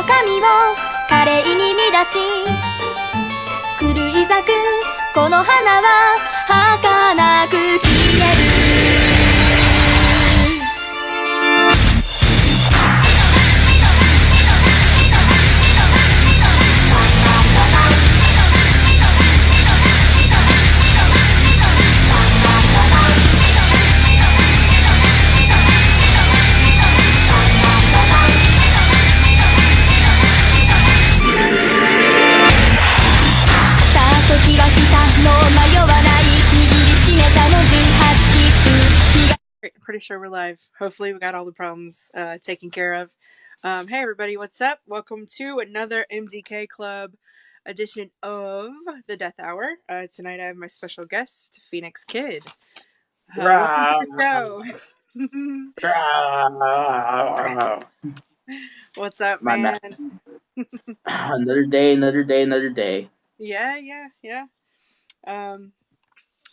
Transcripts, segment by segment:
の髪を華麗に乱し狂い咲くこの花は儚く消える時は来たの迷わない握りしめたの18切符 Pretty sure we're live. Hopefully we got all the problems taken care of. Hey everybody, what's up? Welcome to another MDK Club edition of the Death Hour. Tonight I have my special guest, Phoenix Kid. Welcome to the show. What's up, man? Another day. Yeah.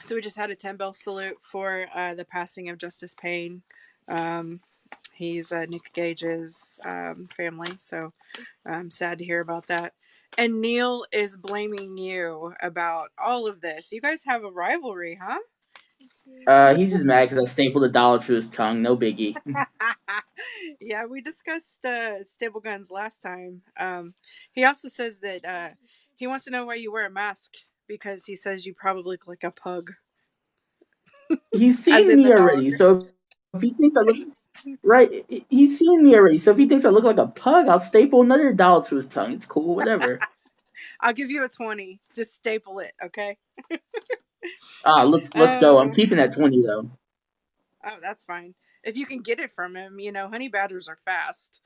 So we just had a 10-bell salute for the passing of Justice Payne. He's Nick Gage's family, so I'm sad to hear about that. And Neil is blaming you about all of this. You guys have a rivalry, huh? He's just mad because I stapled a dollar to his tongue. No biggie. Yeah, we discussed staple guns last time. He also says that he wants to know why you wear a mask because he says you probably look like a pug. He's seen me already, so if he thinks I look right, he's seen me already. So if he thinks I look like a pug, I'll staple another dollar to his tongue. It's cool, whatever. I'll give you a 20. Just staple it, okay? Let's go. I'm keeping that 20 though. Oh, that's fine. If you can get it from him, you know, honey badgers are fast.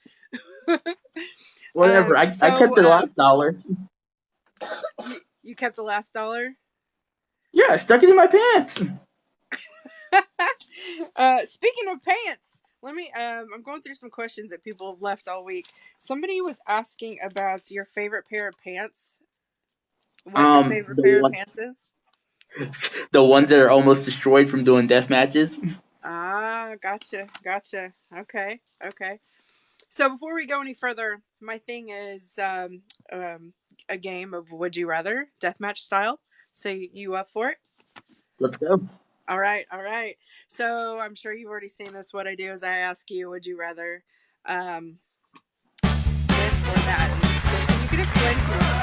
Whatever. I kept the last dollar. You kept the last dollar? Yeah, I stuck it in my pants. Speaking of pants, let me. I'm going through some questions that people have left all week. Somebody was asking about your favorite pair of pants. What your favorite pair of pants is? The ones that are almost destroyed from doing death matches. Ah, gotcha. Okay. So before we go any further, my thing is a game of Would You Rather, deathmatch style. So you up for it? Let's go. All right. So I'm sure you've already seen this. What I do is I ask you, would you rather this or that? You can explain if you want.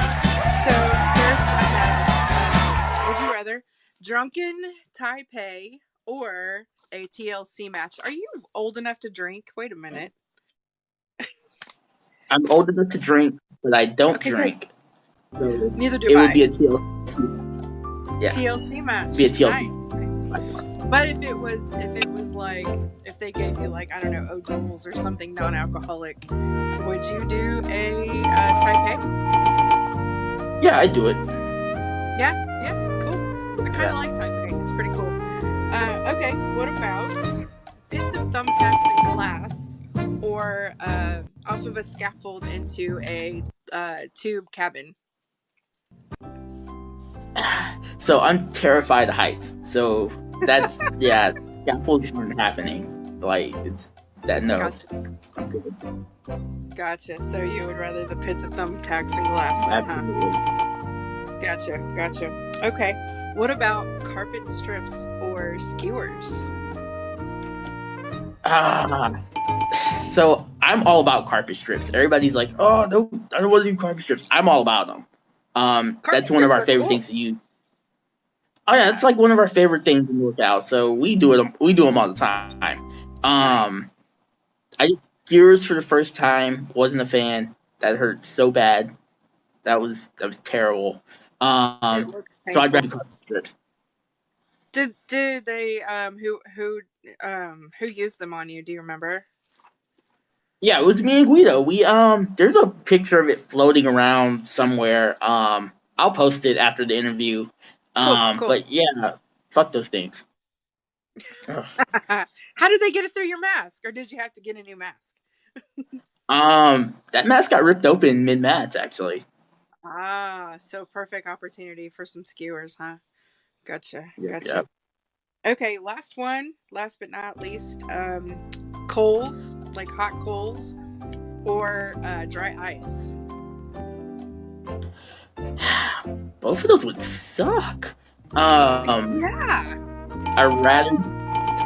So first I have, would you rather Drunken Taipei or a TLC match? Are you old enough to drink? Wait a minute. I'm old enough to drink, but I don't drink. So neither do I. It would be a TLC. Yeah. TLC match. Be a TLC. Nice. But if it was like, if they gave you like, I don't know, O'Doul's or something non-alcoholic, would you do a Taipei? Yeah, I'd do it. Yeah, cool. I kind of like Taipei. It's pretty cool. Okay, what about bits of thumbtacks and glass, or off of a scaffold into a tube cabin? So I'm terrified of heights. So that's yeah, scaffolds aren't happening. Like it's that no. Gotcha. I'm good. Gotcha. So you would rather the pits of thumbtacks and glass then, huh? Gotcha. Okay. What about carpet strips or skewers? So I'm all about carpet strips. Everybody's like, oh no, I don't want to do carpet strips. I'm all about them. That's one of our favorite things to use. Oh yeah, it's like one of our favorite things to work out. So we do it. We do them all the time. Nice. I did skewers for the first time. Wasn't a fan. That hurt so bad. That was terrible. So I'd rather carpet strips. Did they who used them on you? Do you remember? Yeah, it was me and Guido. We there's a picture of it floating around somewhere. I'll post it after the interview. Cool. But yeah, fuck those things. How did they get it through your mask, or did you have to get a new mask? That mask got ripped open mid-match, actually. So perfect opportunity for some skewers, huh? Gotcha. Yep. Okay, last one. Last but not least, coals, like hot coals, or dry ice? Both of those would suck. Um, Yeah. I rather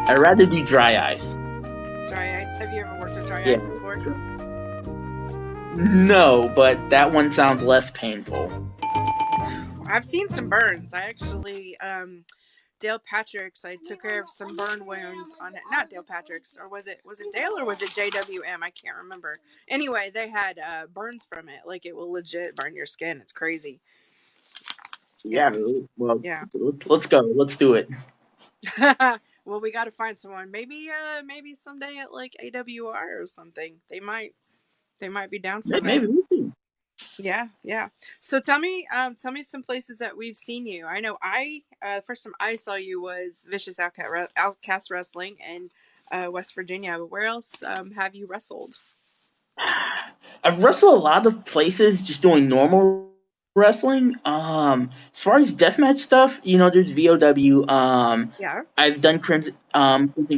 I rather do dry ice. Dry ice. Have you ever worked with dry Yeah. ice before? No, but that one sounds less painful. I've seen some burns. I actually, Dale Patrick's. I took care of some burn wounds on it. Not Dale Patrick's, or was it Dale or was it JWM? I can't remember. Anyway, they had burns from it. Like it will legit burn your skin. It's crazy. Yeah. Well, Yeah. let's go. Let's do it. Well, we got to find someone. Maybe someday at like AWR or something. They might be down for that. Maybe we'll see. Yeah. So tell me some places that we've seen you. I know first time I saw you was Vicious Outcast Wrestling in West Virginia. But where else have you wrestled? I've wrestled a lot of places just doing normal wrestling. As far as deathmatch stuff, there's VOW. Yeah. I've done Crimson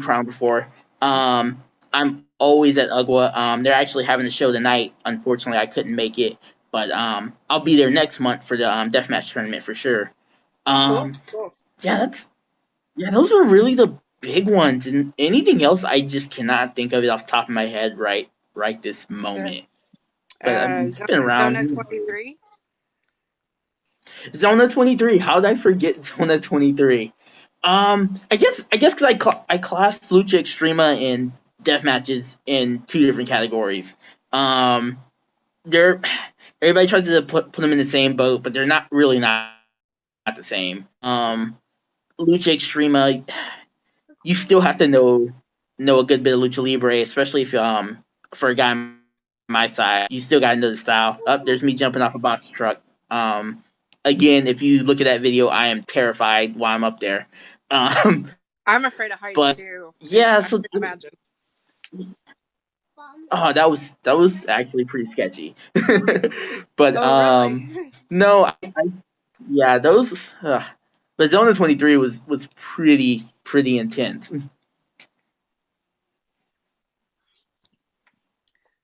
Crown before. I'm always at UGWA. They're actually having a show tonight. Unfortunately, I couldn't make it, but I'll be there next month for the deathmatch tournament for sure. Cool. Yeah, those are really the big ones, and anything else I just cannot think of it off the top of my head right this moment. But it's been around. Zona 23. Zona 23. How did I forget Zona 23? I guess because I classed Lucha Extrema in death matches in two different categories. They're everybody tries to put them in the same boat, but they're not the same. Lucha Extrema, you still have to know a good bit of Lucha Libre, especially if for a guy on my side, you still gotta know the style. There's me jumping off a box truck. Again, if you look at that video, I am terrified while I'm up there. I'm afraid of heights too. Yeah, so imagine. Oh, that was actually pretty sketchy. But really? No, yeah, those. But Zona 23 was pretty intense.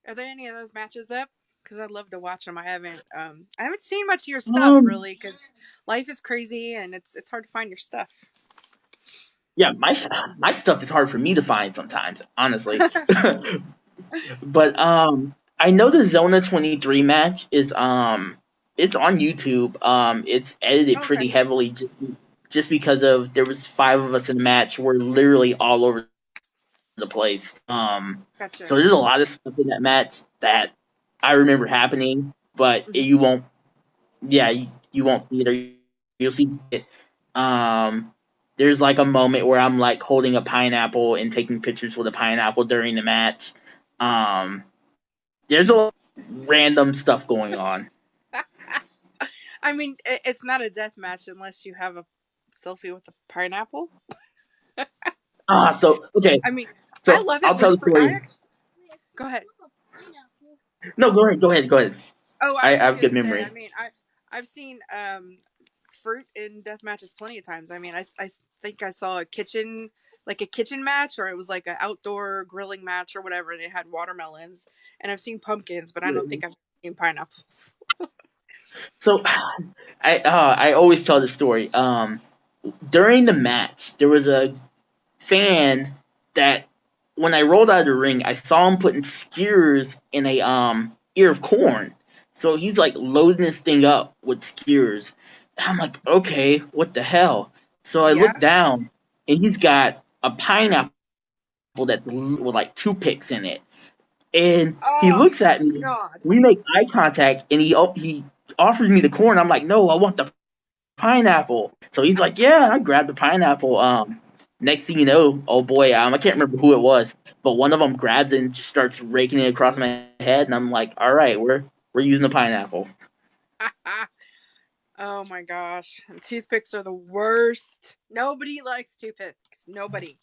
Are there any of those matches up? Because I'd love to watch them. I haven't seen much of your stuff really, because life is crazy and it's hard to find your stuff. Yeah, my stuff is hard for me to find sometimes, honestly. But I know the Zona 23 match is it's on YouTube. It's edited pretty heavily just because of there was 5 of us in the match. We're literally all over the place. Gotcha. So there's a lot of stuff in that match that I remember happening, but you won't. Yeah, you won't see it, or you'll see it. There's like a moment where I'm like holding a pineapple and taking pictures with a pineapple during the match. There's a lot of random stuff going on. I mean, it's not a death match unless you have a selfie with a pineapple. So okay. I mean, so I love it. I'll tell the story. Go ahead. No, go ahead. Oh, I have good memory. I mean, I've seen fruit in death matches plenty of times. I mean, I think I saw a kitchen match, or it was like an outdoor grilling match or whatever, and it had watermelons. And I've seen pumpkins, but I don't think I've seen pineapples. So I always tell the story. During the match, there was a fan that when I rolled out of the ring, I saw him putting skewers in a ear of corn. So he's like loading this thing up with skewers. I'm like, okay, what the hell? So I look down, and he's got a pineapple that's with like toothpicks in it. And he looks at me. God. We make eye contact, and he offers me the corn. I'm like, no, I want the pineapple. So he's like, yeah, I grabbed the pineapple. Next thing you know, oh boy, I can't remember who it was, but one of them grabs it and just starts raking it across my head, and I'm like, all right, we're using the pineapple. Oh my gosh, toothpicks are the worst. Nobody likes toothpicks. Nobody.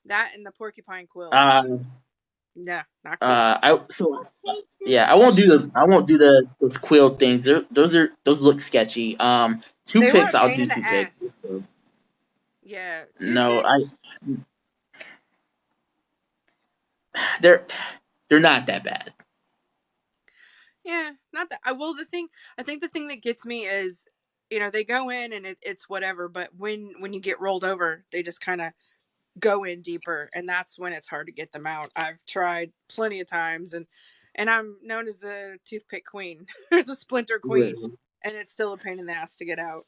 That and the porcupine quills. Yeah, not cool. I won't do those quill things. Those look sketchy. Toothpicks, I'll do toothpicks. Yeah. No, they're not that bad. Not that I will. I think the thing that gets me is, they go in and it's whatever, but when you get rolled over, they just kind of go in deeper, and that's when it's hard to get them out. I've tried plenty of times, and I'm known as the toothpick queen, or the splinter queen, Right. and it's still a pain in the ass to get out.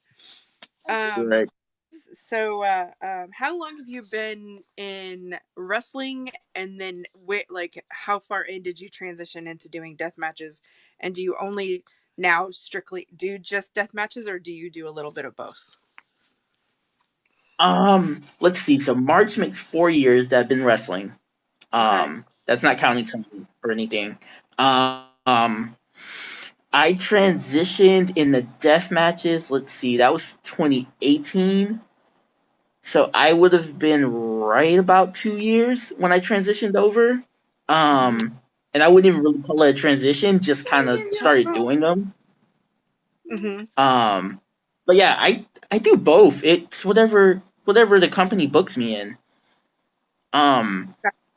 Um, Right. so, how long have you been in wrestling? And then, like, how far in did you transition into doing death matches? And do you only now strictly do just death matches, or do you do a little bit of both? Let's see. So March makes 4 years that I've been wrestling. Okay. That's not counting company or anything. Um, I transitioned in the death matches. Let's see, that was 2018. So I would have been right about 2 years when I transitioned over. Mm-hmm. And I wouldn't even really call it a transition, just kind of started doing them. Mm-hmm. Um, but yeah, I do both. It's whatever the company books me in. Um,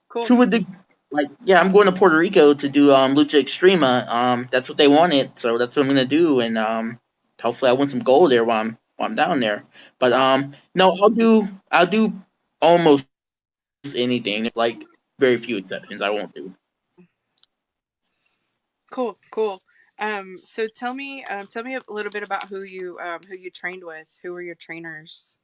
Cool. to a like yeah, I'm going to Puerto Rico to do Lucha Extrema. That's what they wanted, so that's what I'm gonna do, and hopefully I win some gold there while I'm down there. But Awesome. no, I'll do almost anything. Like very few exceptions, I won't do. Cool. Cool. So tell me a little bit about who you trained with. Who were your trainers?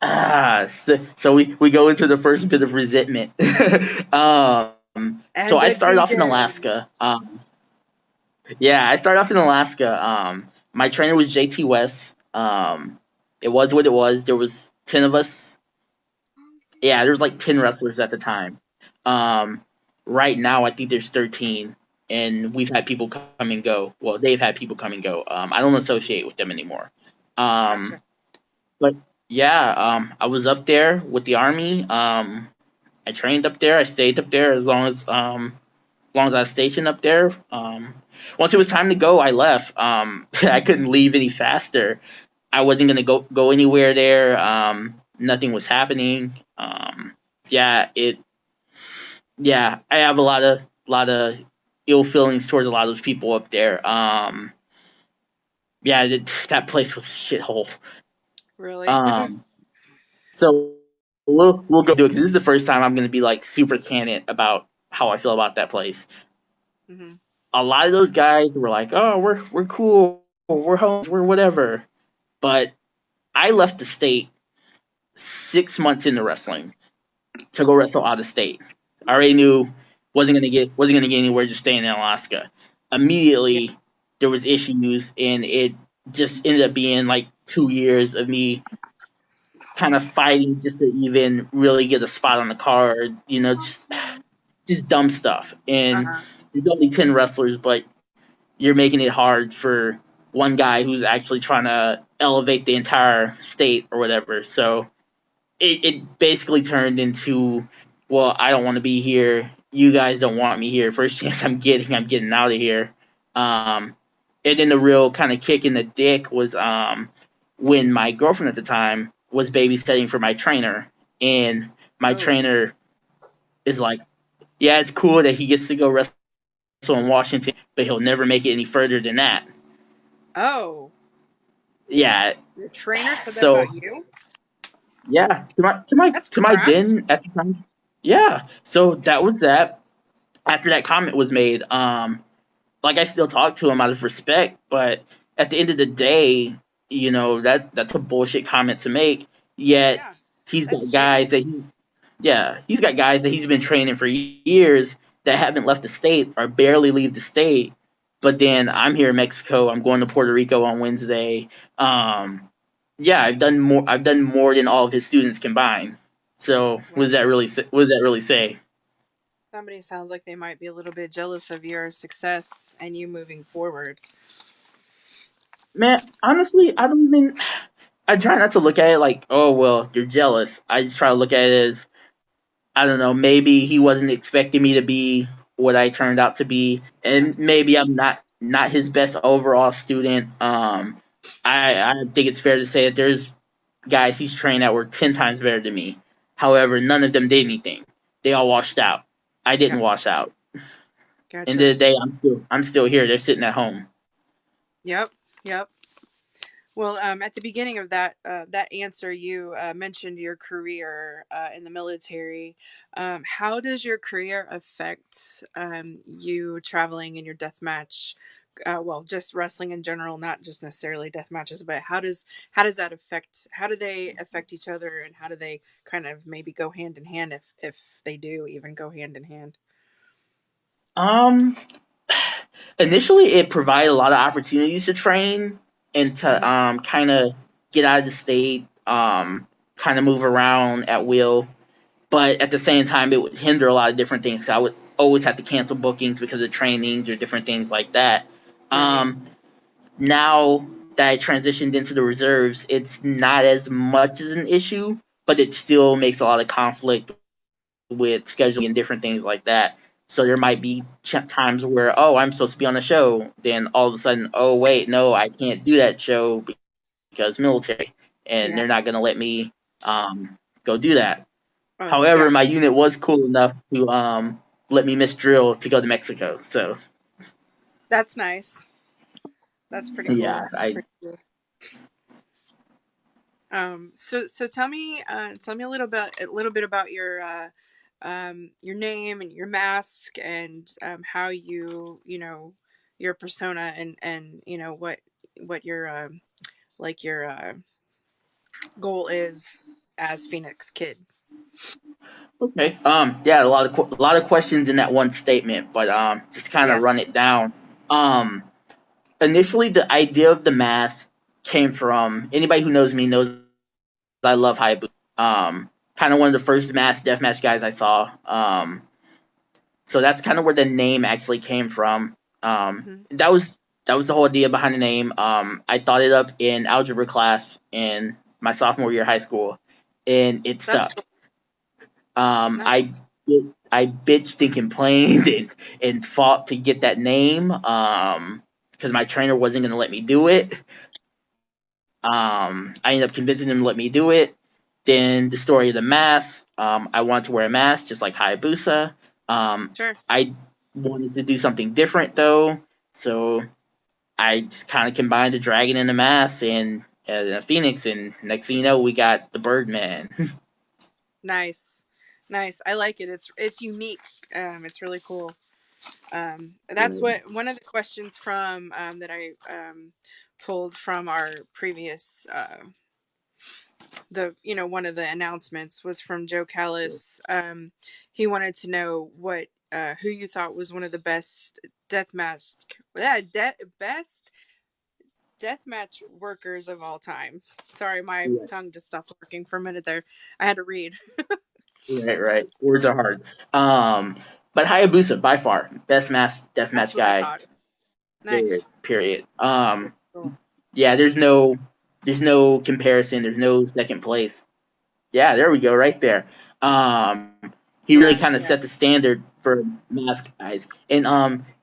So we go into the first bit of resentment. So And I it started off in begins. Alaska. Yeah, I started off in Alaska. My trainer was JT West. It was what it was. There was 10 of us. Yeah, there was like 10 wrestlers at the time. Um, right now I think there's 13, and we've had people come and go. Well, they've had people come and go. I don't associate with them anymore. Gotcha. But yeah, I was up there with the army. I trained up there. I stayed up there as long as I was stationed up there. Once it was time to go, I left. I couldn't leave any faster. I wasn't gonna go anywhere there. Nothing was happening. Yeah, I have a lot of ill feelings towards a lot of those people up there. Yeah, that place was a shithole. Really? Um, so we'll go do it because this is the first time I'm gonna be like super candid about how I feel about that place. Hmm. A lot of those guys were like, "Oh, we're cool, we're home, we're whatever." But I left the state 6 months into wrestling to go wrestle out of state. I already knew wasn't gonna get anywhere just staying in Alaska. Yeah. Immediately there was issues, and it just ended up being like 2 years of me kind of fighting just to even really get a spot on the card. Just dumb stuff. And Uh-huh. there's only 10 wrestlers, but you're making it hard for one guy who's actually trying to elevate the entire state or whatever. So it basically turned into, well, I don't want to be here. You guys don't want me here. First chance I'm getting out of here. And then the real kind of kick in the dick was when my girlfriend at the time was babysitting for my trainer, and my Oh. trainer is like, yeah, it's cool that he gets to go wrestle in Washington, but he'll never make it any further than that. Oh. Yeah, Your trainer said that so about you? yeah, to my That's to my crap. den at the time. Yeah, so that was that. After that comment was made, like I still talk to him out of respect, but at the end of the day, that's a bullshit comment to make. Yet Yeah. he's got That's shitty. guys that he's got guys that he's been training for years that haven't left the state or barely leave the state. But then I'm here in Mexico. I'm going to Puerto Rico on Wednesday. Yeah, I've done more. I've done more than all of his students combined. So what Well, does that really say? What does that really say? somebody sounds like they might be a little bit jealous of your success and you moving forward. Man, honestly, I don't even. I try not to look at it like, oh well, you're jealous. I just try to look at it as, I don't know, maybe he wasn't expecting me to be what I turned out to be, and maybe I'm not his best overall student. I think it's fair to say that there's guys he's trained that were 10 times better than me. However, none of them did anything. They all washed out. I Yeah. didn't wash out. End of Gotcha. the day, I'm still here. They're sitting at home. Yep. Yep. Well, at the beginning of that answer, you mentioned your career in the military. How does your career affect you traveling in your death match? Well, just wrestling in general, not just necessarily death matches, but how does that affect? How do they affect each other, and how do they kind of maybe go hand in hand if they do even go hand in hand? Um, Initially, it provided a lot of opportunities to train and to Hmm. kind of get out of the state, kind of move around at will. But at the same time, it would hinder a lot of different things. 'Cause I would always have to cancel bookings because of trainings or different things like that. Right. Now that I transitioned into the reserves, it's not as much as an issue, but it still makes a lot of conflict with scheduling and different things like that. So there might be times where, oh, I'm supposed to be on a show, then all of a sudden, oh wait, no, I can't do that show because military, and Yeah. they're not going to let me go do that. Yeah. However, my unit was cool enough to let me miss drill to go to Mexico. So That's nice. That's pretty yeah, cool. Pretty cool. So tell me a little bit about your name and your mask and how your persona and what your like your goal is as Phoenix Kid. okay. Yeah, a lot of questions in that one statement, but just kind of run Yes. it down. Um, Initially, the idea of the mask came from anybody who knows me knows I love Hayabusa. Kind of one of the first mass deathmatch guys I saw. So that's kind of where the name actually came from. Hmm. That was the whole idea behind the name. I thought it up in algebra class in my sophomore year of high school, and it That's stuck. cool. Um, I Nice. I bitched and complained and fought to get that name because my trainer wasn't going to let me do it. I ended up convincing him to let me do it. Then the story of the mask. I wanted to wear a mask just like Hayabusa. Sure. I wanted to do something different though, so I just kind of combined the dragon and the mask and a phoenix, and next thing you know, we got the Birdman. Nice. Nice. I like it. It's unique. It's really cool. That's what one of the questions from that I pulled from our previous the one of the announcements was from Joe Callis. He wanted to know what who you thought was one of the best best deathmatch workers of all time. Sorry, my Right, tongue just stopped working for a minute there. I had to read. right, right. Words are hard. But Hayabusa by far best mask That's deathmatch what I guy. thought. Period. Nice. Period. Cool. Yeah. There's no comparison. There's no second place. Yeah, there we go, right there. Um, he really Yeah, kind of yeah. set the standard for mask guys, and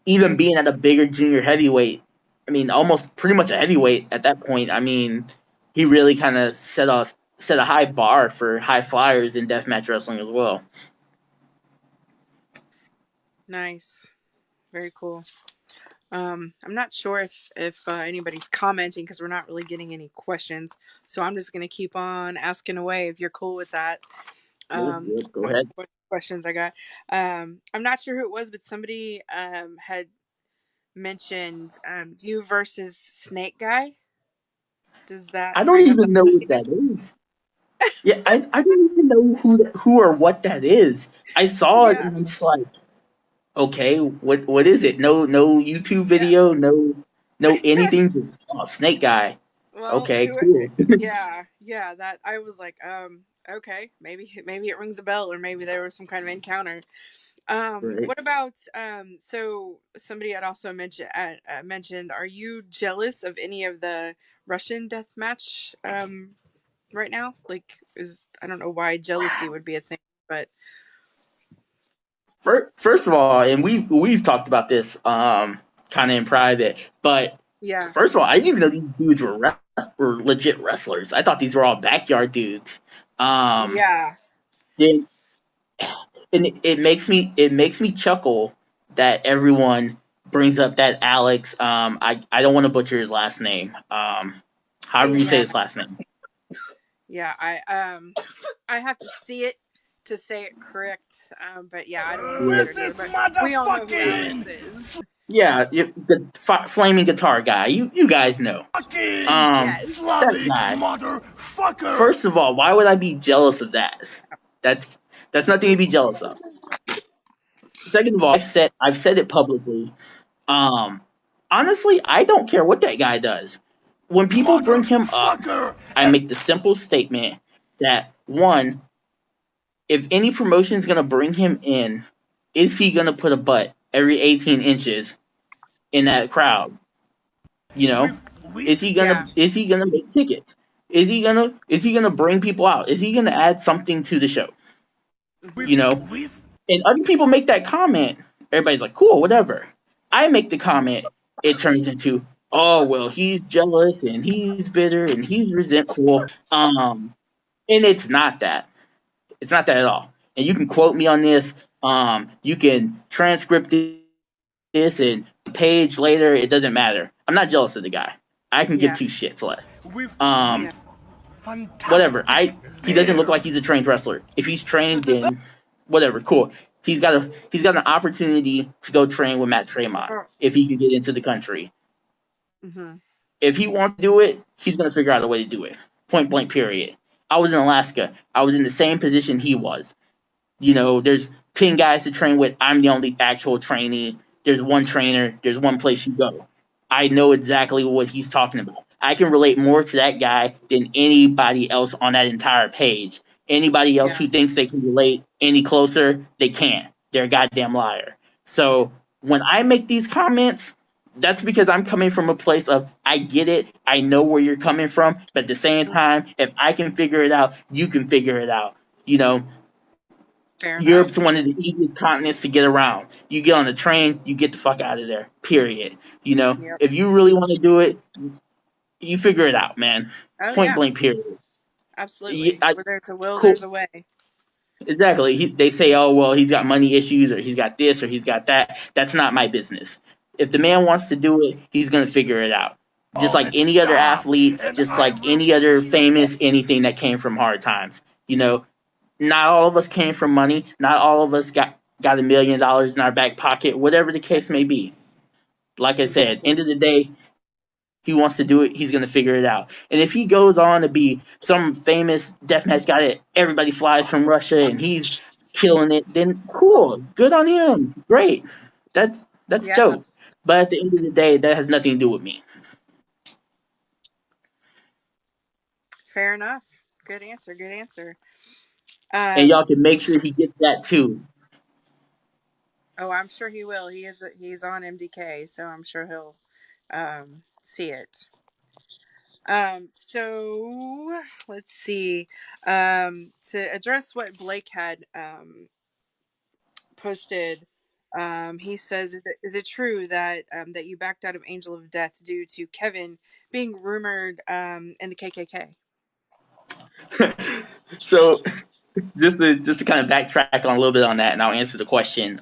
even being at a bigger junior heavyweight, I mean, almost pretty much a heavyweight at that point. I mean, he really kind of set a high bar for high flyers in deathmatch wrestling as well. Nice. Very cool. I'm not sure if anybody's commenting because we're not really getting any questions. So I'm just gonna keep on asking away if you're cool with that. Yep, yep, go Kind of ahead. questions I got. I'm not sure who it was, but somebody had mentioned you versus Snake Guy. Does that I don't ring a bell? even know what that is. Yeah, I don't even know who or what that is. I saw it Yeah, and I'm just like, okay, what is it? No YouTube yeah. video, no anything. Just, oh, Snake Guy. Well, Okay, who? cool. Yeah, yeah. That I was like, okay, maybe it rings a bell, or maybe there was some kind of encounter. Right. What about so somebody had also mentioned, are you jealous of any of the Russian death match right now? Like, is I don't know why jealousy would be a thing, but First of all, and we've talked about this kind of in private, but yeah, first of all, I didn't even know these dudes were legit wrestlers. I thought these were all backyard dudes. Um, yeah, then and it makes me chuckle that everyone brings up that Alex. I don't want to butcher his last name. However you say his last name. Yeah, I have to see it to say it correct. But yeah, I don't want to butcher it either. But we all know who Alex is. Yeah, the flaming guitar guy. You guys know. Yes. That guy. Motherfucker. First of all, why would I be jealous of that? That's nothing to be jealous of. Second of all, I've said it publicly. Honestly, I don't care what that guy does. When people bring him up, I make the simple statement that, one, if any promotion is going to bring him in, is he going to put a butt every 18 inches in that crowd? You know, is he gonna make tickets? Is he gonna bring people out? Is he gonna add something to the show? You know, and other people make that comment. Everybody's like, cool, whatever. I make the comment. It turns into, oh well, he's jealous and he's bitter and he's resentful. And it's not that. It's not that at all. And you can quote me on this. You can transcript this and page later. It doesn't matter. I'm not jealous of the guy. I can give two shits less. Whatever. He doesn't look like he's a trained wrestler. If he's trained, then whatever. Cool. He's got an opportunity to go train with Matt Tremont if he can get into the country. Mm-hmm. If he wants to do it, he's gonna figure out a way to do it. Point blank. Period. I was in Alaska. I was in the same position he was. You know, there's 10 guys to train with. I'm the only actual trainee. There's one trainer. There's one place you go. I know exactly what he's talking about. I can relate more to that guy than anybody else on that entire page. Anybody else who thinks they can relate any closer, they can't. They're a goddamn liar. So when I make these comments, that's because I'm coming from a place of, I get it. I know where you're coming from. But at the same time, if I can figure it out, you can figure it out. You know, Europe's one of the easiest continents to get around. You get on a train, you get the fuck out of there. Period. You know, if you really want to do it, you figure it out, man. Point blank. Period. Absolutely. Where there's a will, there's a way. Exactly. They say, oh well, he's got money issues, or he's got this, or he's got that. That's not my business. If the man wants to do it, he's gonna figure it out. Just like any other athlete, just like any other famous anything that came from hard times. You know. Not all of us came from money. Not all of us got $1 million in our back pocket, whatever the case may be. Like I said, end of the day, he wants to do it. He's going to figure it out. And if he goes on to be some famous deathmatch guy that everybody flies from Russia and he's killing it, then cool. Good on him. Great. That's dope. But at the end of the day, that has nothing to do with me. Fair enough. Good answer. Good answer. And y'all can make sure he gets that too. Oh, I'm sure he will. He's on MDK, so I'm sure he'll see it. So let's see. To address what Blake had posted, he says, "Is it true that that you backed out of Angel of Death due to Kevin being rumored in the KKK?" So. Just to kind of backtrack on a little bit on that, and I'll answer the question.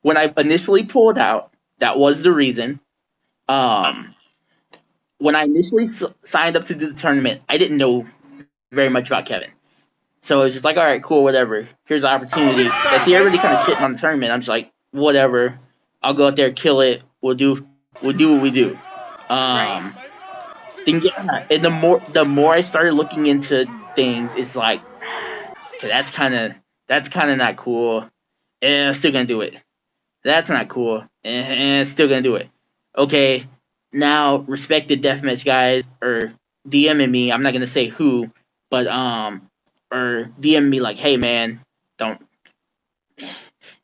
When I initially pulled out, that was the reason. When I initially signed up to do the tournament, I didn't know very much about Kevin. So it was just like, all right, cool, whatever. Here's the opportunity. I see everybody kind of shitting on the tournament. I'm just like, whatever. I'll go out there, kill it. We'll do what we do. And the more I started looking into things, it's like, okay, that's kind of not cool. I'm still gonna do it. That's not cool. Still gonna do it. Okay, now respected deathmatch guys are DMing me. I'm not gonna say who, but or DM me like, hey man, don't.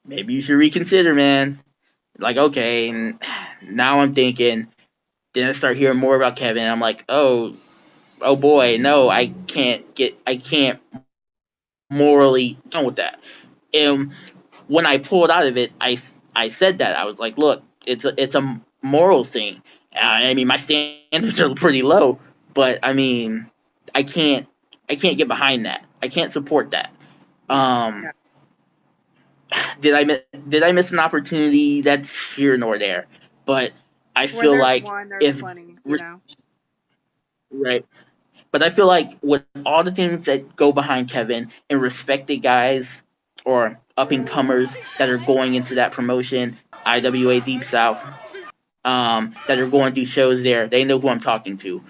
Maybe you should reconsider, man. Like, okay, and now I'm thinking. Then I start hearing more about Kevin. I'm like, oh boy, no, I can't morally go with that. And when I pulled out of it, I said that I was like, look, it's a moral thing. I mean, my standards are pretty low, but I mean, I can't get behind that. I can't support that. did I miss an opportunity? That's here nor there. But I Where feel there's like one, there's if plenty, you know. right, but I feel like with all the things that go behind Kevin and respected guys or up and comers that are going into that promotion, IWA Deep South, that are going to do shows there, they know who I'm talking to.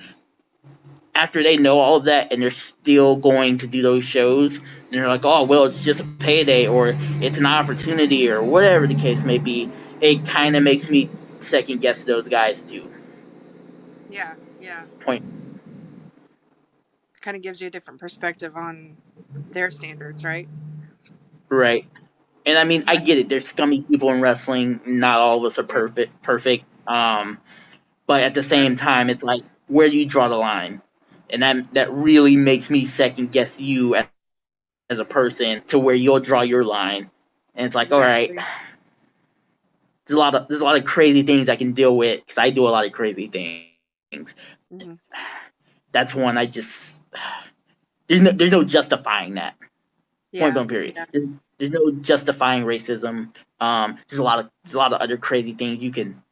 After they know all of that and they're still going to do those shows, and they're like, oh, well, it's just a payday or it's an opportunity or whatever the case may be, it kind of makes me second guess those guys too. Yeah, yeah. Point. Kind of gives you a different perspective on their standards, right? Right. And I mean, I Right. get it. There's scummy people in wrestling. Not all of us are perfect. But at the same time, it's like, where do you draw the line? And that really makes me second guess you as a person to where you'll draw your line. And it's like, all right, Exactly. there's a lot of crazy things I can deal with because I do a lot of crazy things. Hmm. That's one I just there's no justifying that. Point Yeah, blank period. yeah, There's no justifying racism. There's a lot of other crazy things you can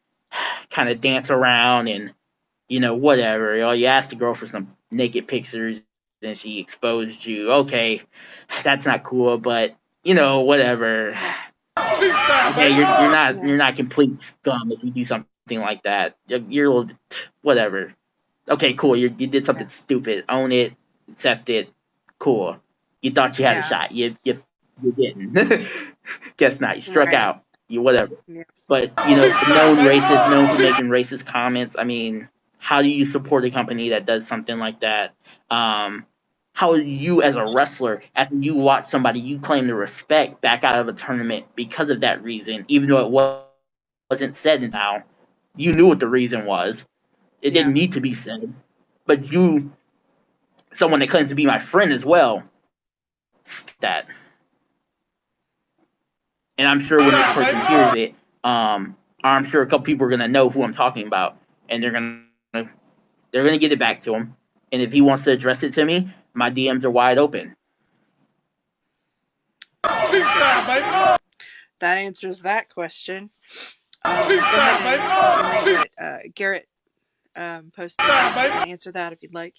kind of dance around and whatever. You asked the girl for some naked pictures and she exposed you. Okay, that's not cool, but whatever. Okay, you're not complete scum if you do something like that. You're a little whatever. Okay, cool. You did something yeah, stupid. Own it. Accept it. Cool. You thought you had a yeah. shot. You didn't. Guess not. You struck Right. out. You whatever. Yeah. But known racist, known for making racist comments. I mean, how do you support a company that does something like that? How do you, as a wrestler, after you watch somebody you claim to respect back out of a tournament because of that reason, even though it wasn't said in how, you knew what the reason was. It Yeah. didn't need to be said. But you, someone that claims to be my friend as well, that. And I'm sure when this person hears it, I'm sure a couple people are gonna know who I'm talking about, and they're gonna get it back to him. And if he wants to address it to me, my DMs are wide open. That answers that question. Go ahead and read what Garrett posted and answer that if you'd like.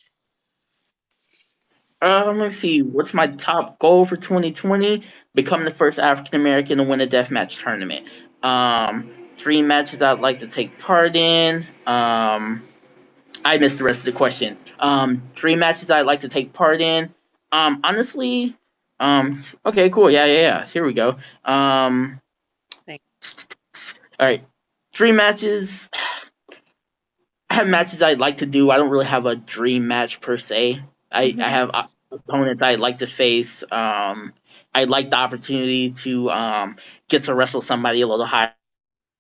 Let's see. What's my top goal for 2020? Become the first African American to win a deathmatch tournament. Dream matches I'd like to take part in. I missed the rest of the question. Dream matches I'd like to take part in. Honestly, okay, cool. Yeah. Here we go. Thanks. All right. Dream matches. I have matches I'd like to do. I don't really have a dream match per se. I have opponents I'd like to face. I'd like the opportunity to get to wrestle somebody a little higher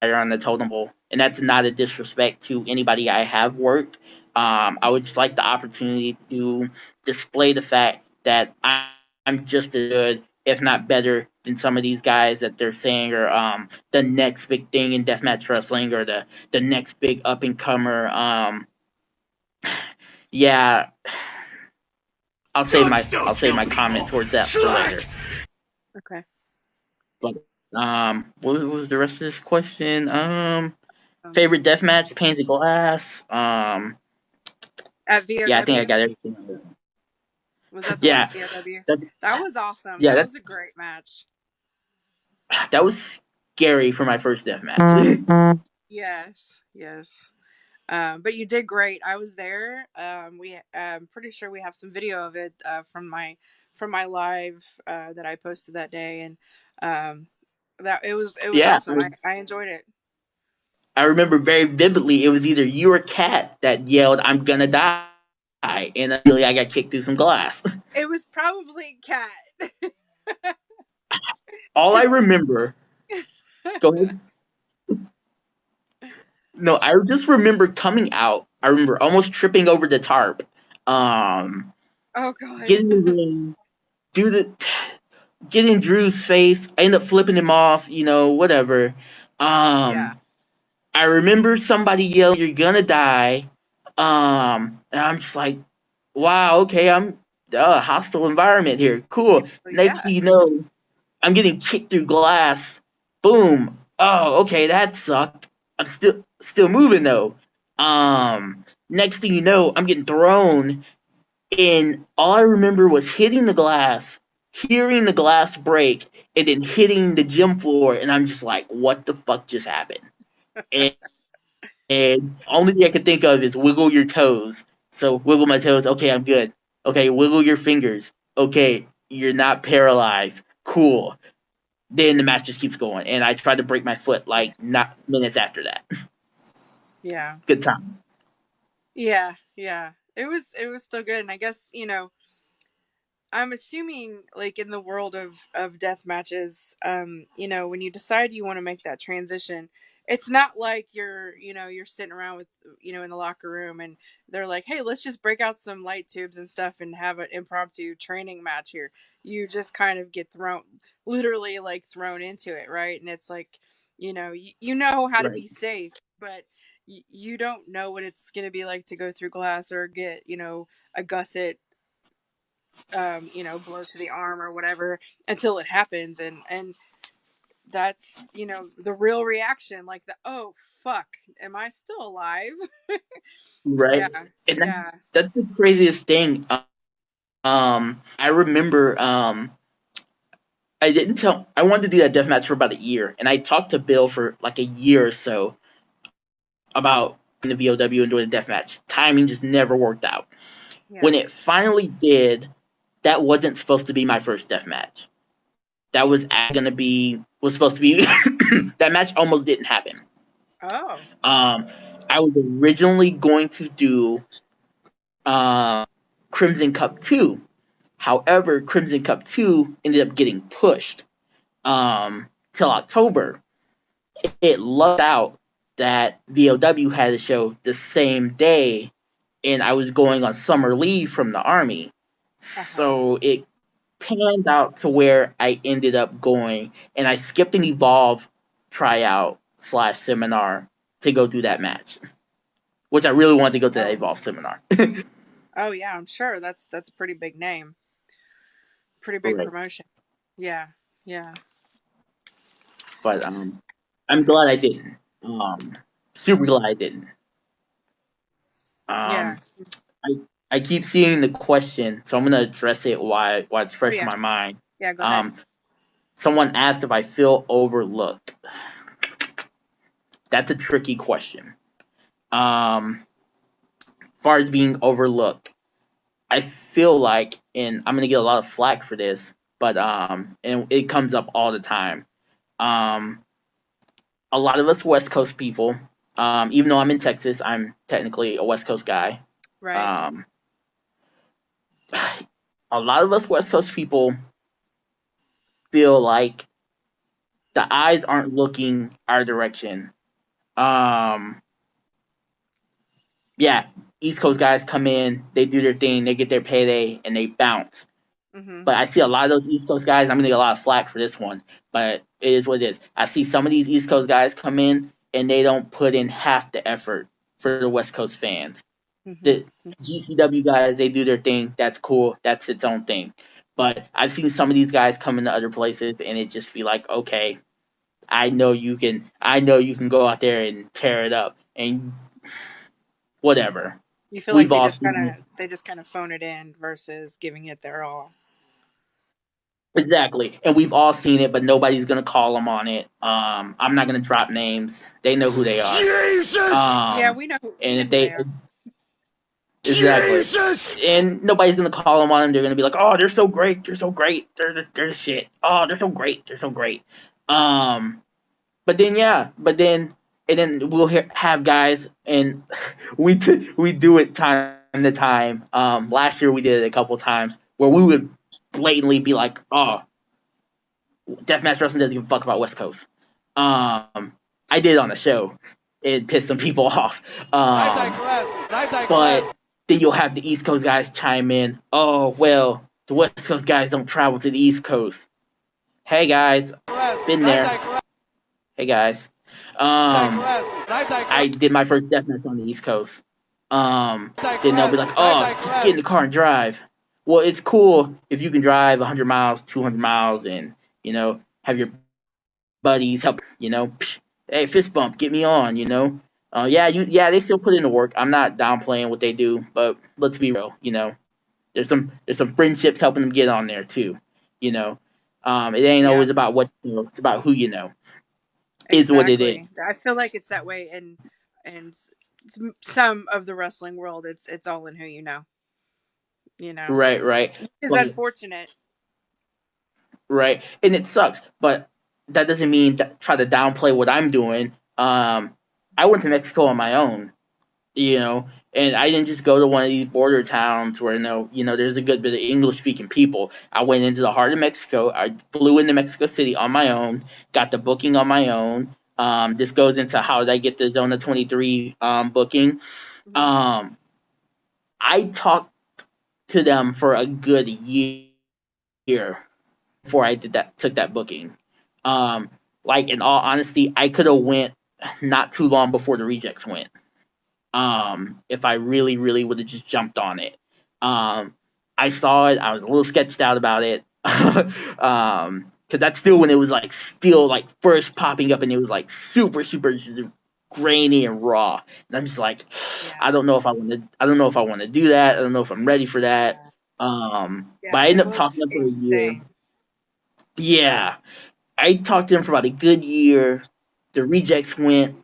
on the totem pole, and that's not a disrespect to anybody I have worked. I would just like the opportunity to display the fact that I'm just as good, if not better, than some of these guys that they're saying are the next big thing in deathmatch wrestling or the next big up and comer. Yeah, I'll save my comment towards that for later. Okay. But what was the rest of this question? Favorite deathmatch, Panes of Glass. At VOW? Yeah, I think I got everything. Was that the one at VOW? That was awesome. Yeah, that was a great match. That was scary for my first deathmatch. Yes. But you did great. I was there. I'm pretty sure we have some video of it from my live that I posted that day, and that it was Yeah, awesome. I enjoyed it. I remember very vividly. It was either you or Kat that yelled, "I'm gonna die," and immediately I got kicked through some glass. It was probably Kat. All I remember. Go ahead. No, I just remember coming out. I remember almost tripping over the tarp. Oh god. Getting in the ring, getting Drew's face. I end up flipping him off. Whatever. Yeah. I remember somebody yelling, "You're gonna die." And I'm just like, wow, okay, I'm hostile environment here. Cool. Yeah. Next thing you know, I'm getting kicked through glass. Boom. Oh, okay, that sucked. I'm still moving though. Next thing you know, I'm getting thrown, and all I remember was hitting the glass, hearing the glass break, and then hitting the gym floor, and I'm just like, what the fuck just happened? And only thing I can think of is wiggle your toes. So wiggle my toes. Okay, I'm good. Okay, wiggle your fingers. Okay, you're not paralyzed. Cool. Then the match just keeps going, and I tried to break my foot like not minutes after that. Yeah. Good time. Yeah. It was still good, and I guess I'm assuming, like, in the world of death matches, when you decide you want to make that transition, it's not like you're sitting around with, in the locker room and they're like, hey, let's just break out some light tubes and stuff and have an impromptu training match here. You just kind of get literally like thrown into it, right? And it's like, you know how to be safe, but you don't know what it's going to be like to go through glass or get, a gusset, blow to the arm or whatever until it happens, and that's the real reaction, like the oh fuck, am I still alive? Right. Yeah. And that's the craziest thing. I remember I wanted to do that death match for about a year, and I talked to Bill for like a year or so about the VOW and doing a death match. Timing just never worked out. When it finally did, that wasn't supposed to be my first death match. That was supposed to be that match almost didn't happen. Oh. I was originally going to do Crimson Cup 2. However, Crimson Cup 2 ended up getting pushed till October. It lucked out that VOW had a show the same day, and I was going on summer leave from the Army. So it panned out to where I ended up going, and I skipped an Evolve tryout / seminar to go do that match, which I really wanted to go to that Evolve seminar. Oh yeah, I'm sure that's a pretty big name, pretty big promotion. Yeah. But I'm glad I didn't. Super glad I didn't. I keep seeing the question, so I'm gonna address it while it's fresh in my mind. Yeah, go ahead. Someone asked if I feel overlooked. That's a tricky question. As far as being overlooked, I feel like, and I'm gonna get a lot of flack for this, but and it comes up all the time. A lot of us West Coast people, even though I'm in Texas, I'm technically a West Coast guy. Right. A lot of us West Coast people feel like the eyes aren't looking our direction. Yeah, East Coast guys come in, they do their thing, they get their payday, and they bounce. But I see a lot of those East Coast guys. I'm gonna get a lot of flack for this one, but it is what it is. I see some of these East Coast guys come in and they don't put in half the effort for the West Coast fans. The GCW guys, they do their thing. That's cool. That's its own thing. But I've seen some of these guys come into other places, and it just be like, okay, I know you can go out there and tear it up, and whatever. You feel like they just kind of phone it in versus giving it their all. Exactly, and we've all seen it, but nobody's gonna call them on it. I'm not gonna drop names; they know who they are. Jesus! Yeah, we know. And if they exactly, Jesus! And nobody's gonna call them on them. They're gonna be like, "Oh, they're so great! They're so great! They're the shit! Oh, they're so great! They're so great!" But then we'll have guys, and we do it time to time. Last year we did it a couple times where we would blatantly be like, "Oh, Deathmatch Wrestling doesn't give a fuck about West Coast." I did it on the show. It pissed some people off. But then you'll have the East Coast guys chime in. Oh, well, the West Coast guys don't travel to the East Coast. Hey guys, been there. Hey guys. I did my first deathmatch on the East Coast. Then they'll be like, "Oh, just get in the car and drive." Well, it's cool if you can drive 100 miles, 200 miles, and have your buddies help, hey, fist bump, get me on, yeah, they still put in the work. I'm not downplaying what they do, but let's be real, there's some friendships helping them get on there too, you know. It ain't Yeah, always about what it's about who you know is what it is. exactly. I feel like it's that way, and some of the wrestling world, it's all in who you know. You know, Right, right. which is But unfortunate. right, and it sucks, but that doesn't mean that try to downplay what I'm doing. I went to Mexico on my own, and I didn't just go to one of these border towns where there's a good bit of English speaking people. I went into the heart of Mexico. I flew into Mexico City on my own, got the booking on my own. This goes into how did I get the Zona 23 booking. Mhm. Um, I talked to them for a good year before I took that booking. Like in all honesty, I could have went not too long before the rejects went. If I really, really would have just jumped on it. Um, I saw it. I was a little sketched out about it. Because that's still when it was like still like first popping up, and it was like super, super just grainy and raw. And I'm just like, Yeah, I don't know if I want to. I don't know if I want to do that. I don't know if I'm ready for that. yeah, But yeah. I It ended up talking looks to them for a year. insane. Yeah, I talked to them for about a good year. The rejects went.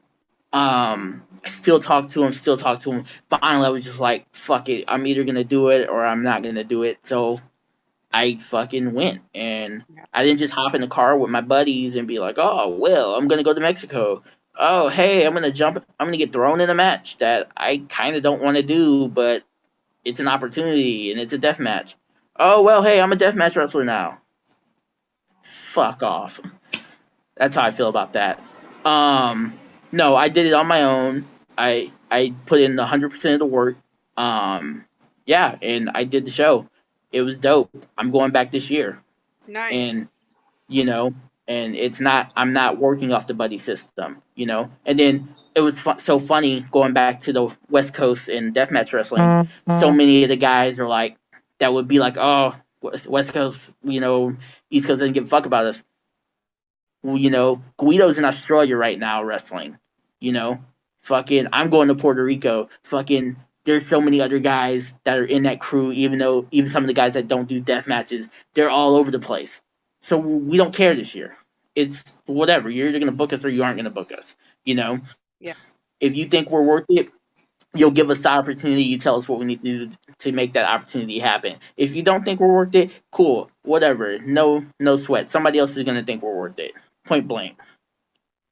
I still talk to him, still talk to him. Finally, I was just like, fuck it. I'm either gonna do it or I'm not gonna do it. So I fucking went, and Yeah, I didn't just hop in the car with my buddies and be like, oh well, I'm gonna go to Mexico. Oh hey, I'm gonna jump. I'm gonna get thrown in a match that I kind of don't want to do, but it's an opportunity and it's a death match. Oh well, hey, I'm a death match wrestler now. Fuck off. That's how I feel about that. Um, no, I did it on my own. I put in 100% of the work. Um, yeah, and I did the show. It was dope. I'm going back this year, and nice. you know, and it's not. I'm not working off the buddy system, And then it was so funny going back to the West Coast and deathmatch wrestling. So many of the guys are like that would be like, oh, West Coast, East Coast doesn't give a fuck about us. Guido's in Australia right now wrestling. You know, fucking, I'm going to Puerto Rico. Fucking, there's so many other guys that are in that crew. Even some of the guys that don't do death matches, they're all over the place. So we don't care this year. It's whatever. You're either gonna book us or you aren't gonna book us. You know, Yeah, if you think we're worth it, you'll give us the opportunity. You tell us what we need to do to make that opportunity happen. If you don't think we're worth it, cool, whatever. No sweat. Somebody else is gonna think we're worth it. Point blank.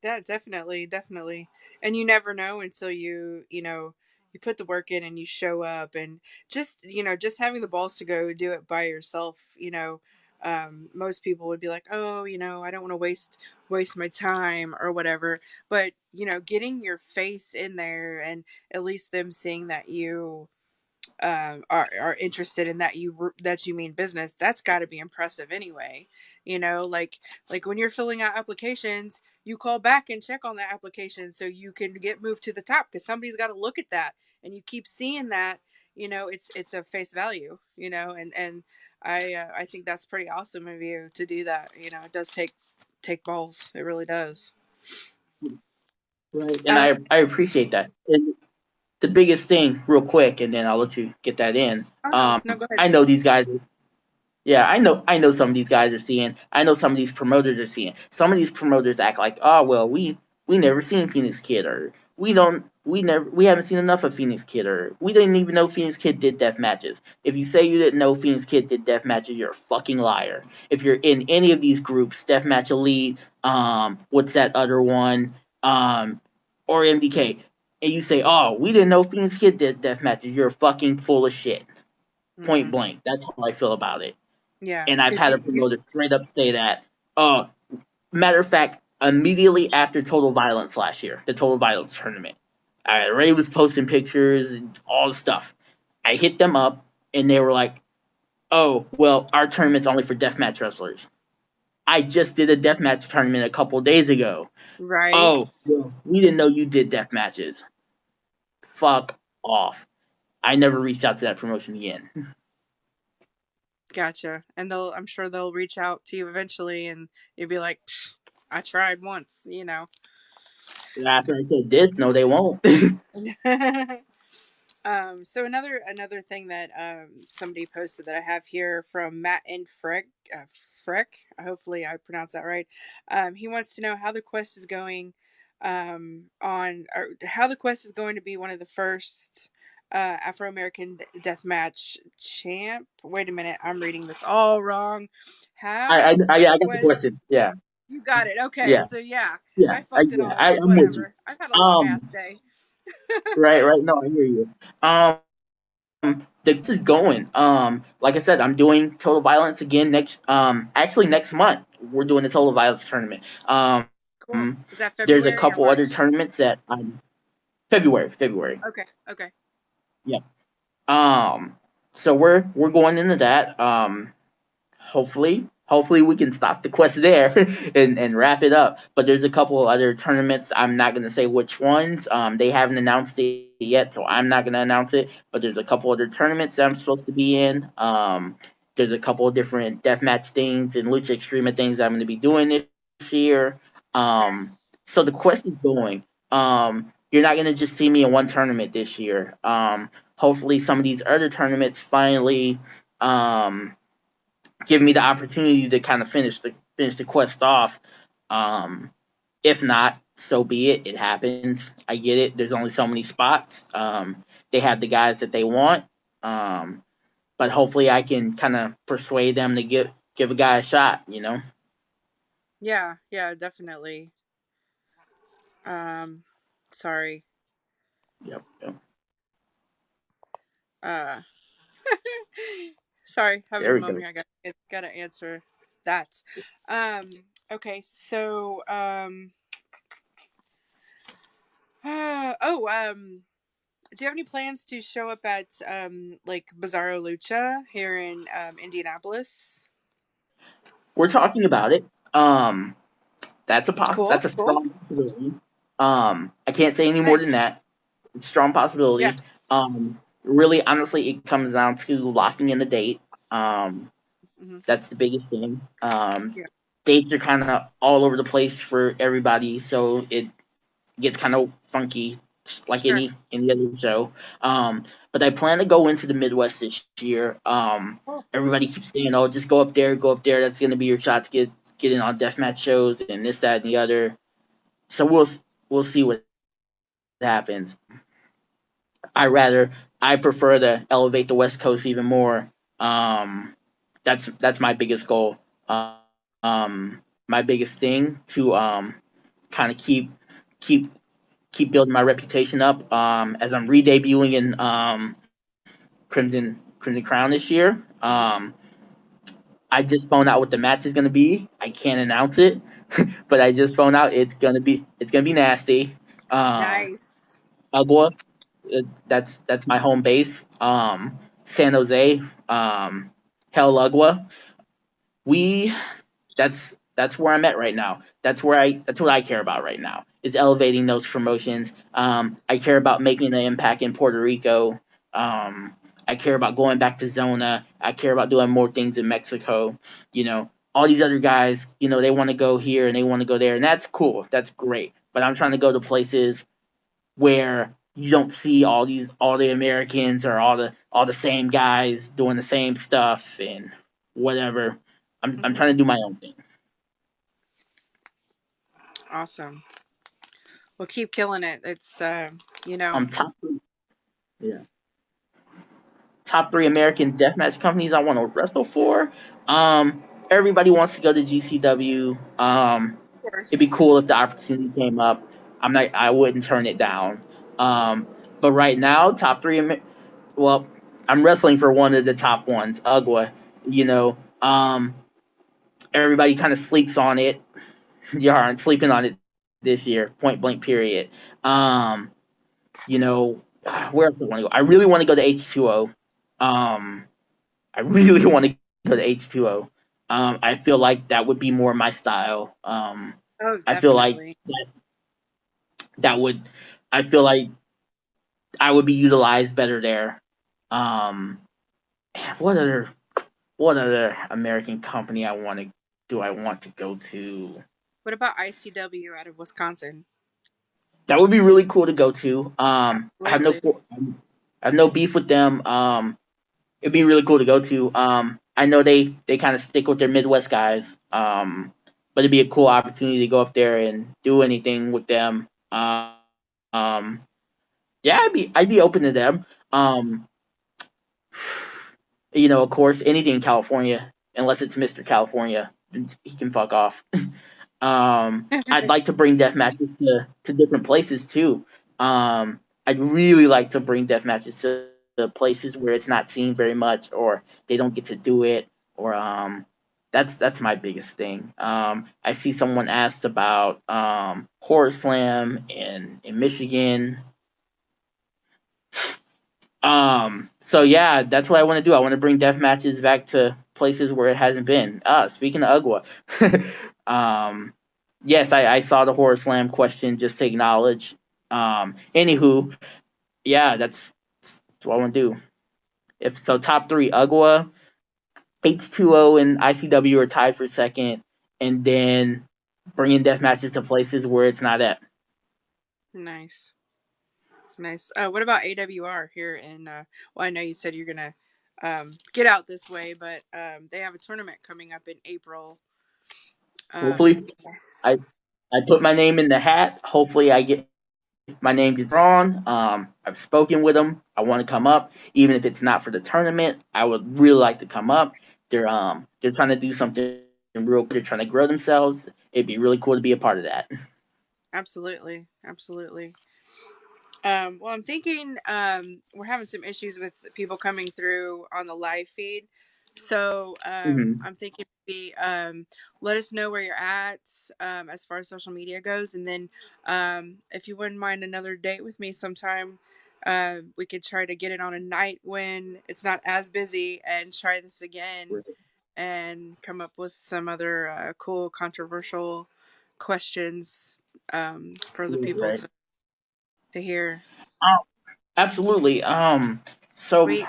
yeah, definitely, definitely. And you never know until you put the work in and you show up, and just having the balls to go do it by yourself. Most people would be like, oh, I don't want to waste my time or whatever. But getting your face in there, and at least them seeing that you are interested in that you mean business, that's got to be impressive anyway. Like when you're filling out applications, you call back and check on that application so you can get moved to the top, because somebody's got to look at that, and you keep seeing that. It's a face value. And I think that's pretty awesome of you to do that. It does take balls, it really does. Right. And um I appreciate that. And the biggest thing, real quick, and then I'll let you get that in. oh, no, go ahead. I know these guys. Yeah, I know some of these guys are seeing. I know some of these promoters are seeing. Some of these promoters act like, oh well, we never seen Phoenix Kid, or we haven't seen enough of Phoenix Kid, or we didn't even know Phoenix Kid did death matches. If you say you didn't know Phoenix Kid did death matches, you're a fucking liar. If you're in any of these groups, Deathmatch Elite, what's that other one, or MDK, and you say, oh, we didn't know Phoenix Kid did death matches, you're fucking full of shit. Point Hmm. blank. That's how I feel about it. Yeah, And I've because had a promoter straight up say that. Matter of fact, immediately after Total Violence last year, the Total Violence tournament, I already was posting pictures and all the stuff. I hit them up, and they were like, "Oh, well, our tournament's only for deathmatch wrestlers." I just did a deathmatch tournament a couple days ago. right. Oh, well, we didn't know you did death matches. Fuck off. I never reached out to that promotion again. Gotcha. And I'm sure they'll reach out to you eventually, and you'll be like, "Psh, I tried once, you know." After I said this, no, they won't. So another thing that somebody posted that I have here from Matt and Freck. Hopefully I pronounced that right. He wants to know how the quest is going, on or how the quest is going to be one of the first Afro American deathmatch champ. Wait a minute, I'm reading this all wrong. I, I, How's I, the I got the quest? question. Yeah, You got it. Okay, yeah, so yeah, yeah, I fucked it all up. I'm with you. Whatever. I've had a long ass day. Right. No, I hear you. Um, this is going. Like I said, I'm doing Total Violence again next. Actually next month we're doing the Total Violence tournament. Cool. Is that There's a February or couple other March? tournaments that I'm February. Okay. Okay. Yeah. Um, so we're going into that. Hopefully we can stop the quest there and wrap it up. But there's a couple of other tournaments. I'm not gonna say which ones. They haven't announced it yet, so I'm not gonna announce it. But there's a couple other tournaments that I'm supposed to be in. There's a couple of different deathmatch things and Lucha Extrema things that I'm gonna be doing this year. So the quest is going. You're not gonna just see me in one tournament this year. Hopefully some of these other tournaments finally give me the opportunity to kind of finish the quest off. Um, if not, so be it. It happens. I get it. There's only so many spots. They have the guys that they want. Um, but hopefully, I can kind of persuade them to give a guy a shot. You know. Yeah. Yeah. Definitely. Um. Sorry. Yep. Uh. Sorry. Having There a we moment go. here. I gotta answer that. Um. Okay. So. Oh. Do you have any plans to show up at like Bizarro Lucha here in Indianapolis? We're talking about it. Cool. That's a Cool. strong possibility. I can't say any more than Nice. that. It's a strong Yeah. possibility. Really, honestly, it comes down to locking in the date. Um, Hmm. that's the biggest thing. Yeah. Dates are kind of all over the place for everybody, so it gets kind of funky, just like Sure. any other show. But I plan to go into the Midwest this year. Cool. Everybody keeps saying, "Oh, just go up there. That's gonna be your shot to get in on deathmatch shows and this, that, and the other." So we'll see what happens. I prefer to elevate the West Coast even more. Um, that's my biggest goal. My biggest thing to kind of keep keep building my reputation up. As I'm re-debuting in Crimson Crown this year. I just found out what the match is gonna be. I can't announce it, but I just found out it's gonna be nasty. Um, Nice. Ugwa, that's my home base. San Jose, Hell Ugwa. We that's where I'm at right now. That's what I care about right now is elevating those promotions. I care about making an impact in Puerto Rico. I care about going back to Zona. I care about doing more things in Mexico. All these other guys, they want to go here and they want to go there, and that's cool. That's great. But I'm trying to go to places where you don't see all the Americans or all the same guys doing the same stuff and whatever. I'm Hmm. trying to do my own thing. Awesome. Well, keep killing it. It's you know, Top three, yeah, top three American deathmatch companies I want to wrestle for. Everybody wants to go to GCW. of It'd be course. cool if the opportunity came up. I wouldn't turn it down. Um, but right now, top three. Well, I'm wrestling for one of the top ones, Ugwa. You know, everybody kind of sleeps on it. You aren't sleeping on it this year. Point blank. Period. Um, you know, where else do I want to go? I really want to go to H2O. Um, I really want to go to H2O. I feel like that would be more my style. Oh, I feel like definitely. that would. I feel like I would be utilized better there. Um, what other? what other American company I want to go to? What about ICW out of Wisconsin? That would be really cool to go to. Absolutely. I have no beef with them. It'd be really cool to go to. I know they kind of stick with their Midwest guys. But it'd be a cool opportunity to go up there and do anything with them. Um, yeah, I'd be open to them. Of course, anything in California, unless it's Mr. California, he can fuck off. I'd like to bring death matches to different places too. I'd really like to bring death matches to places where it's not seen very much, or they don't get to do it, or that's my biggest thing. I see someone asked about Horror Slam in Michigan. So yeah, that's what I want to do. I want to bring death matches back to places where it hasn't been. Speaking of Ugwa, yes, I saw the Horror Slam question just to acknowledge. Anywho, yeah, that's what I want to do. If so, top three: Ugwa, H2O, and ICW are tied for second, and then bringing death matches to places where it's not at. Nice. Nice. What about AWR here in well, I know you said you're gonna get out this way, but they have a tournament coming up in April. Um Hopefully, I I put my name in the hat. Hopefully, I get my name gets drawn. I've spoken with them. I want to come up, even if it's not for the tournament. I would really like to come up. They're trying to do something real good. They're trying to grow themselves. It'd be really cool to be a part of that. Absolutely. Absolutely. Well, I'm thinking we're having some issues with people coming through on the live feed. So Hmm. I'm thinking maybe let us know where you're at as far as social media goes. And then if you wouldn't mind another date with me sometime, we could try to get it on a night when it's not as busy and try this again and come up with some other cool, controversial questions for the people Right. to hear. Um, Absolutely. So Sweet.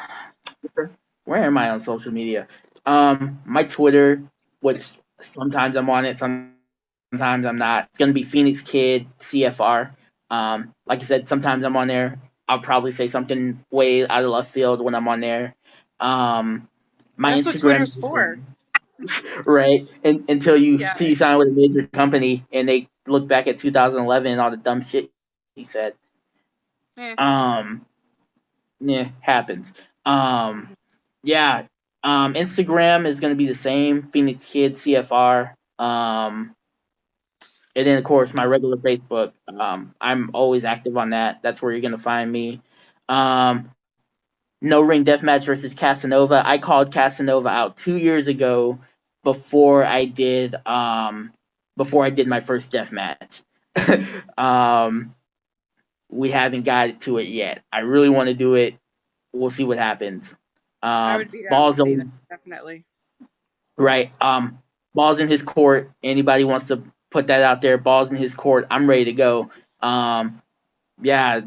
where am I on social media? My Twitter, which sometimes I'm on it, sometimes I'm not. It's gonna be Phoenix Kid CFR. Like I said, sometimes I'm on there. I'll probably say something way out of left field when I'm on there. My That's what Instagram, Twitter's for. right? And Yeah. until you sign with a major company and they look back at 2011 and all the dumb shit he said. Eh. Um, yeah, happens. Yeah. Instagram is gonna be the same. Phoenix Kid CFR. And then of course my regular Facebook. I'm always active on that. That's where you're gonna find me. Um, no ring deathmatch versus Casanova. I called Casanova out 2 years ago before I did my first deathmatch. um, we haven't got to it yet. I really want to do it. We'll see what happens. I would be down to Balls see that, on definitely. right. Balls in his court. Anybody wants to put that out there? Balls in his court. I'm ready to go. Yeah,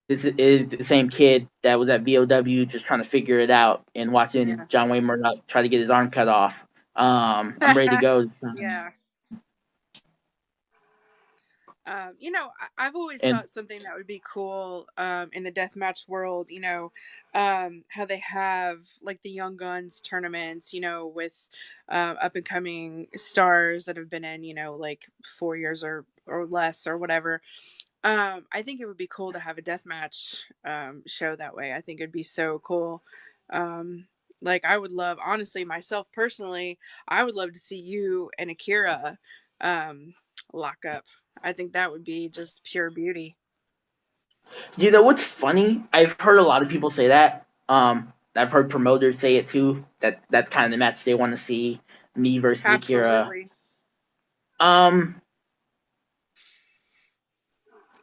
this is the same kid that was at VOW just trying to figure it out and watching Yeah. John Wayne Murdoch try to get his arm cut off. I'm ready to go. Yeah. I've always And thought something that would be cool in the deathmatch world, how they have like the Young Guns tournaments, with up and coming stars that have been in, like 4 years or less or whatever. I think it would be cool to have a deathmatch show that way. I think it'd be so cool. Um, like I would love, honestly, myself personally, I would love to see you and Akira um, lock up. I think that would be just pure beauty. you know what's funny? I've heard a lot of people say that. I've heard promoters say it too. That's kind of the match they want to see. Me versus Akira. Absolutely. Um,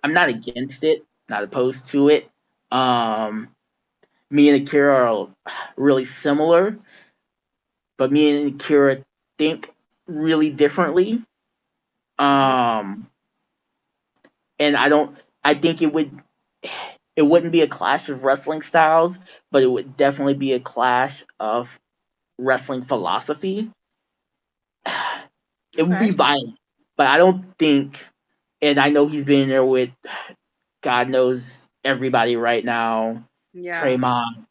I'm not against it. Not opposed to it. Um, Me and Akira are really similar, but me and Akira think really differently. Hmm. Um, and I don't. I think it wouldn't be a clash of wrestling styles, but it would definitely be a clash of wrestling philosophy, it would Okay. be violent. But I don't think, and I know he's been there with God knows everybody right now. Yeah. Draymond.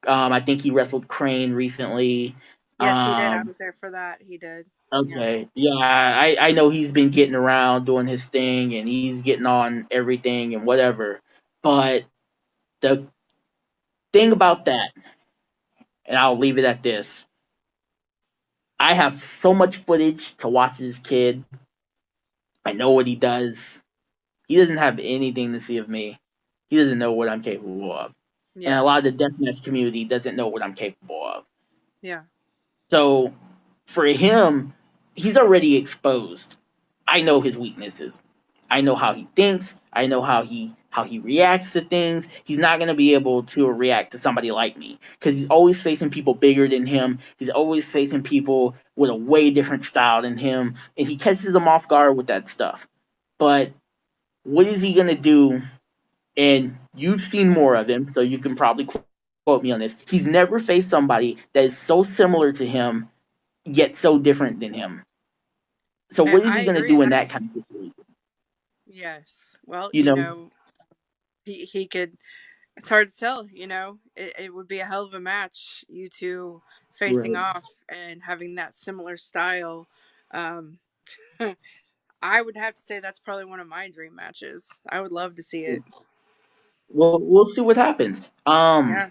I think he wrestled Crane recently. Yes, he did. I Um, was there for that. He did. Yeah. okay, yeah, I know he's been getting around doing his thing, and he's getting on everything and whatever. But the thing about that, and I'll leave it at this: I have so much footage to watch this kid. I know what he does. He doesn't have anything to see of me. He doesn't know what I'm capable of. And a Yeah. lot of the deathmatch community doesn't know what I'm capable of. Yeah. So for him, he's already exposed. I know his weaknesses. I know how he thinks. I know how he reacts to things. He's not gonna be able to react to somebody like me because he's always facing people bigger than him. He's always facing people with a way different style than him, and he catches them off guard with that stuff. But what is he gonna do? And you've seen more of him, so you can probably quote me on this. He's never faced somebody that is so similar to him yet so different than him. So And what is I he gonna agree. do in that That's kind of situation? yes. Well, You know, he could. It's hard to tell. It would be a hell of a match. You two facing right. off and having that similar style. Um, I would have to say that's probably one of my dream matches. I would love to see it. Well, we'll see what happens. Yeah.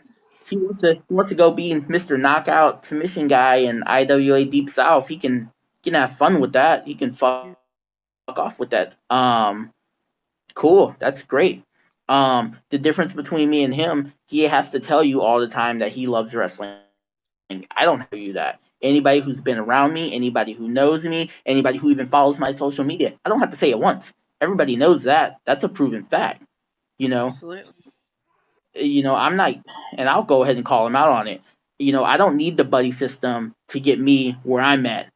He wants to go be Mr. Knockout submission guy in IWA Deep South. He can have fun with that. He can fuck Yeah. off with that. Cool. That's great. The difference between me and him, he has to tell you all the time that he loves wrestling. I don't tell you that. Anybody who's been around me, anybody who knows me, anybody who even follows my social media, I don't have to say it once. Everybody knows that. That's a proven fact. You know, Absolutely. I'm not, and I'll go ahead and call him out on it. I don't need the buddy system to get me where I'm at.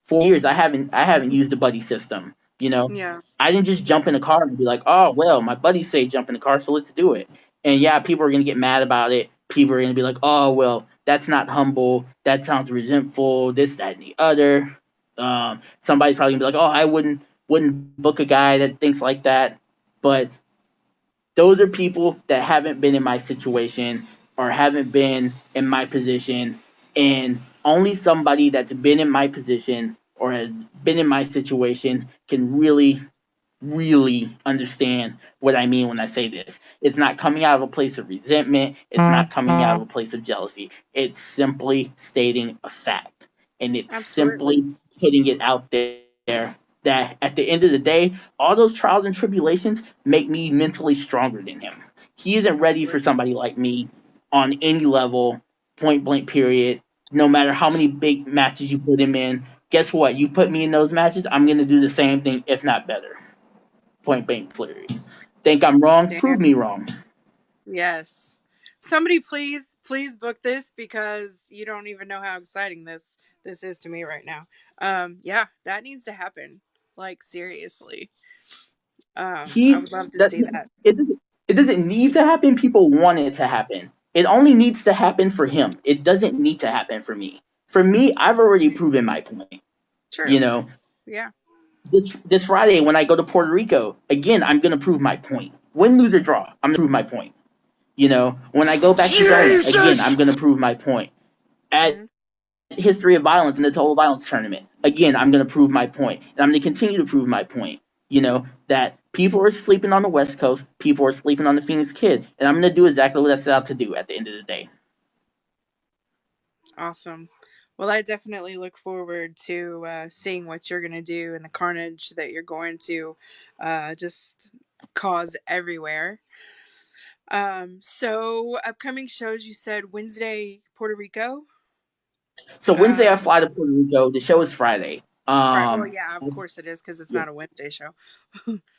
4 years, I haven't used the buddy system. Yeah. I didn't just jump in a car and be like, oh well, my buddies say jump in the car, so let's do it. And yeah, people are gonna get mad about it. People are gonna be like, oh well, that's not humble. That sounds resentful. This, that, and the other. Somebody's probably gonna be like, oh, I wouldn't book a guy that thinks like that. But those are people that haven't been in my situation or haven't been in my position, and only somebody that's been in my position or has been in my situation can really understand what I mean when I say this. It's not coming out of a place of resentment. It's not coming out of a place of jealousy. It's simply stating a fact. And it's Absolutely. simply putting it out there that at the end of the day, all those trials and tribulations make me mentally stronger than him. He isn't ready for Absolutely. somebody like me on any level, point blank, period. No matter how many big matches you put him in, guess what? You put me in those matches, I'm going to do the same thing, if not better. Point blank, period. Think I'm wrong? Prove me Damn. wrong. Yes. Somebody please book this because you don't even know how exciting this is to me right now. Yeah, that needs to happen. Like seriously. I He would love to that see that. it doesn't need to happen. People want it to happen. It only needs to happen for him. It doesn't need to happen for me. For me, I've already proven my point. You True. know, Yeah. this Friday when I go to Puerto Rico, again, I'm gonna prove my point. Win, lose, or draw, I'm gonna prove my point. When I go back to Zona, again, I'm gonna prove my point. At Hmm. History of Violence in the Total Violence tournament, again, I'm gonna prove my point, and I'm gonna continue to prove my point. That people are sleeping on the West Coast, people are sleeping on the Phoenix Kid, and I'm gonna do exactly what I set out to do at the end of the day. Awesome. Well, I definitely look forward to seeing what you're going to do and the carnage that you're going to just cause everywhere. So upcoming shows, you said Wednesday, Puerto Rico. So Wednesday I Um, fly to Puerto Rico. The show is Friday. right. Well, yeah, of course it is because it's Yeah, not a Wednesday show.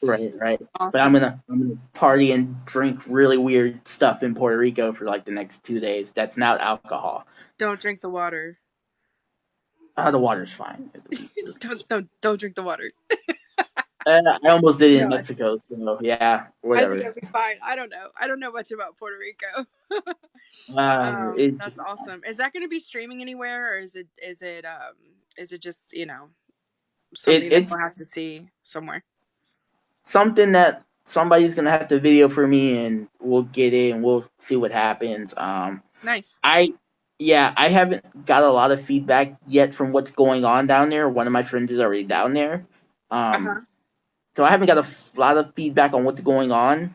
right. But I'm Awesome. gonna I'm gonna party and drink really weird stuff in Puerto Rico for like the next 2 days. That's not alcohol. Don't drink the water. The water's fine. Don't drink the water. I almost did it in No, Mexico, so yeah, I think whatever. it'll be fine. I don't know. I don't know much about Puerto Rico. It That's awesome. Is that going to be streaming anywhere, or is it just something that it's we'll have to see somewhere? something that somebody's gonna have to video for me, and we'll get it, and we'll see what happens. Nice. I Yeah, I haven't got a lot of feedback yet from what's going on down there. One of my friends is already down there. Uh Um, huh. so I haven't got lot of feedback on what's going on.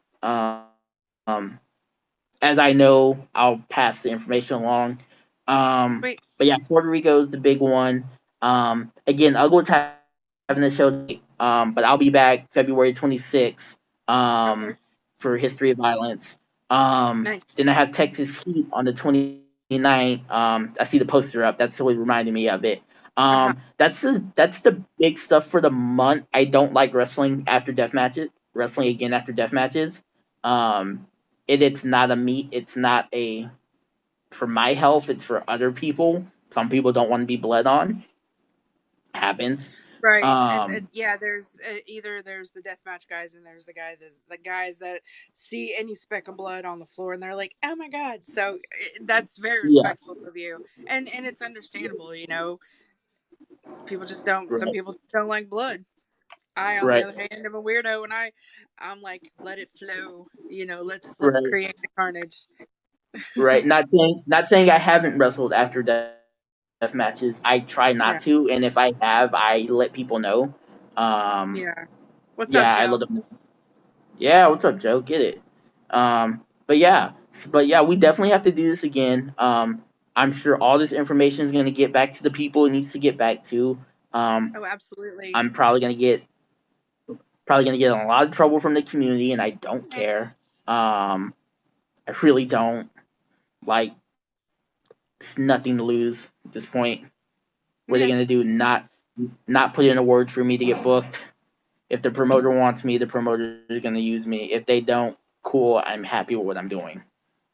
As I know, I'll pass the information along. Sweet. But yeah, Puerto Rico is the big one. Again, Ugwood's having a show, but I'll be back February 26th Okay. for History of Violence. Nice. Then I have Texas Heat on the 29th. I see the poster up. That's really reminding me of it. Uh huh. That's the big stuff for the month. I don't like wrestling after death matches. Wrestling again after death matches. Um, it's not a meat. It's not a for my health. It's for other people. Some people don't want to be bled on. Happens. Right, and Um, yeah, there's either there's the deathmatch guys, and there's the guys that see any speck of blood on the floor, and they're like, "Oh my god!" So that's very yeah. respectful of you, and it's understandable. You know, people just don't. Some Right. people just don't like blood. I, on the Right. other hand, am a weirdo, and I'm like, let it flow. You know, let's Right. create the carnage. Right. Not saying I haven't wrestled after death matches. I try Yeah, not to, and if I have, I let people know. Um, yeah. What's up, yeah, I Joe? let them know. Yeah, what's up, Joe? Get it. But yeah, we definitely have to do this again. I'm sure all this information is going to get back to the people it needs to get back to. Um, Oh, absolutely. I'm probably gonna get in a lot of trouble from the community, and I don't care. I really don't. Like, it's nothing to lose at this point. What are they Yeah, gonna do? Not put in a word for me to get booked? If the promoter wants me, the promoter is gonna use me. If they don't, cool. I'm happy with what I'm doing.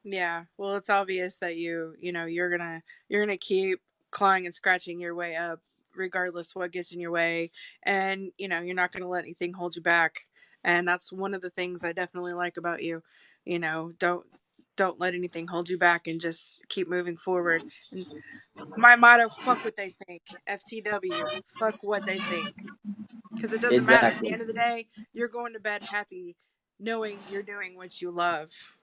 yeah. Well, it's obvious that you know, you're gonna keep clawing and scratching your way up, regardless what gets in your way, and you know, you're not gonna let anything hold you back. And that's one of the things I definitely like about you. You know, don't let anything hold you back, and just keep moving forward. And my motto: fuck what they think. FTW. Fuck what they think. Because it doesn't matter. At the Exactly. end of the day, you're going to bed happy, knowing you're doing what you love.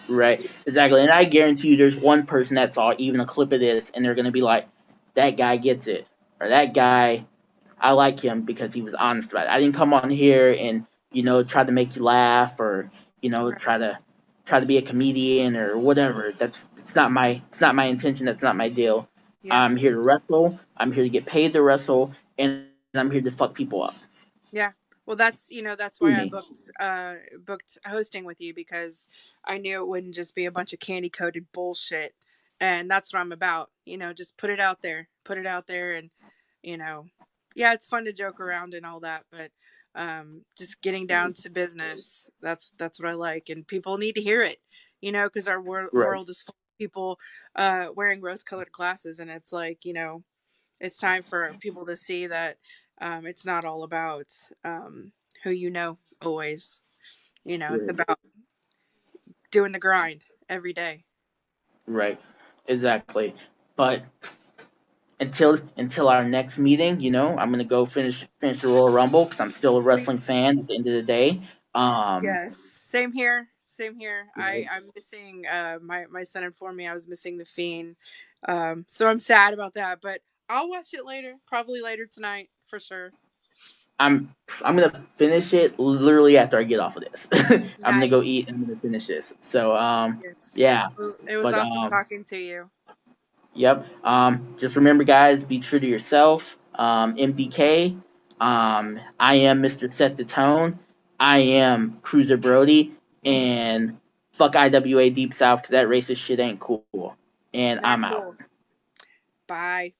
Right. Exactly. And I guarantee you, there's one person that saw even a clip of this, and they're gonna be like, "That guy gets it," or "That guy, I like him because he was honest about it. I didn't come on here and try to make you laugh, or Right. try to be a comedian or whatever. It's not my intention. That's not my deal. Yeah. I'm here to wrestle. I'm here to get paid to wrestle, and I'm here to fuck people up. Yeah. Well, that's that's Screw why I me. booked hosting with you, because I knew it wouldn't just be a bunch of candy coated bullshit, and that's what I'm about. You know, just put it out there, and you know, yeah, it's fun to joke around and all that, but just getting down to business. That's what I like, and people need to hear it. You know, because our Right. world is full of people wearing rose colored glasses, and it's like, it's time for people to see that it's not all about who you know always. You know, it's Right. about doing the grind every day. Right. Exactly. But until our next meeting, I'm gonna go finish the Royal Rumble because I'm still a wrestling Sweet. fan at the end of the day. Yes. Same here. Same here. Right. I'm missing my son informed me I was missing the Fiend. So I'm sad about that, but I'll watch it later. Probably later tonight for sure. I'm gonna finish it literally after I get off of this. I'm gonna go Nice. eat and I'm gonna finish this. So Yes. yeah, Well, it was but awesome talking to you. yep. Just remember, guys, be true to yourself. MDK. I am Mr. Set the Tone. I am Cruiser Brody, and fuck IWA Deep South because that racist shit ain't cool. And Not I'm out. cool. Bye.